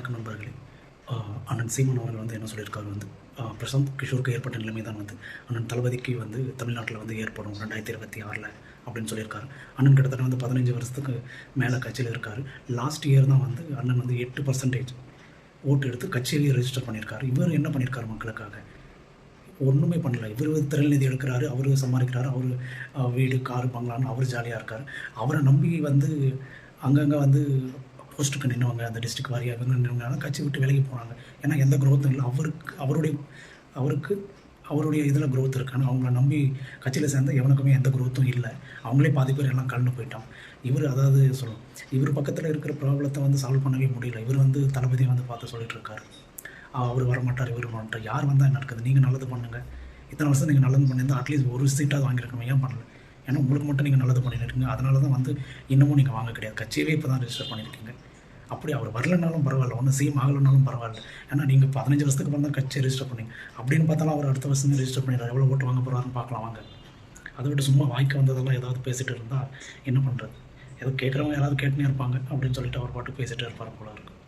வணக்கம் நண்பர்களே. அண்ணன் சீமான் அவர்கள் வந்து என்ன சொல்லியிருக்காரு வந்து பிரசாந்த் கிஷோருக்கு ஏற்பட்ட நிலைமை தான் வந்து அண்ணன் தளபதிக்கு வந்து தமிழ்நாட்டில் வந்து ஏற்படும் 2026 அப்படின்னு சொல்லியிருக்காரு. அண்ணன் கிட்டத்தட்ட வந்து 15 வருஷத்துக்கு மேலே கட்சியில் இருக்கார். லாஸ்ட் இயர் தான் வந்து அண்ணன் வந்து 8% ஓட்டு எடுத்து கட்சியிலேயே ரெஜிஸ்டர் பண்ணியிருக்காரு. இவர் என்ன பண்ணியிருக்காரு மக்களுக்காக? ஒன்றுமே பண்ணல. இவர் திரள்நிதி எடுக்கிறாரு, அவர் சம்பாதிக்கிறாரு, அவர் வீடு காரு பங்களான்னு அவர் ஜாலியாக இருக்கார். அவரை நம்பி வந்து அங்கங்கே வந்து போஸ்ட்டுக்கு நின்றவங்க, அந்த டிஸ்ட்ரிக்ட் வாரியாக இவங்க நின்றவங்க கட்சி விட்டு விலகி போனாங்க. ஏன்னா எந்த க்ரோத்தும் இல்லை. அவருக்கு அவருடைய இதில் க்ரோத் இருக்கான்னு அவங்கள நம்பி கட்சியில் சேர்ந்த எவனுக்குமே எந்த க்ரோத்தும் இல்லை. அவங்களே பாதி பேர் எல்லாம் கலந்து போயிட்டான். இவர் அதாவது சொல்லணும், இவர் பக்கத்தில் இருக்கிற ப்ராப்ளத்தை வந்து சால்வ் பண்ணவே முடியல. இவர் வந்து தளபதியை வந்து பார்த்து சொல்லிட்டு இருக்காரு, அவர் வரமாட்டார், இவர் வரமாட்டார். யார் வந்தால் என்ன நடக்குது? நீங்கள் நல்லது பண்ணுங்கள். இத்தனை வருஷம் நீங்கள் நல்லது பண்ணியிருந்தால் அட்லீஸ்ட் ஒரு சீட்டாவது வாங்கியிருக்கணும். ஏன் பண்ணல? ஏன்னா உங்களுக்கு மட்டும் நீங்கள் நல்லது பண்ணியிருக்கீங்க. அதனால தான் வந்து இன்னமும் நீங்கள் வாங்க கிடையாது. கட்சியவே இப்போ தான் ரெஜிஸ்டர் பண்ணியிருக்கீங்க. அப்படி அவர் வரலனாலும் பரவாயில்ல, ஒன்றும் சிஎம் ஆகலைனாலும் பரவாயில்ல. ஏன்னா நீங்கள் 15 வருஷத்துக்கு அப்புறம் தான் கட்சியை ரெஜிஸ்டர் பண்ணீங்க. அப்படின்னு பார்த்தாலும் அவர் அடுத்த வருஷம் ரெஜிஸ்டர் பண்ணிடுறாரு. எவ்வளோ ஓட்டு வாங்க போகிறாருன்னு பார்க்கலாம் வாங்க. அதை விட்டு சும்மா வாய்க்கு வந்ததெல்லாம் ஏதாவது பேசிகிட்டு இருந்தால் என்ன பண்ணுறது? ஏதோ கேட்குறவங்க யாராவது கேட்டுனே இருப்பாங்க அப்படின்னு சொல்லிட்டு அவர் பாட்டு பேசிகிட்டு இருப்பார் போல இருக்கும்.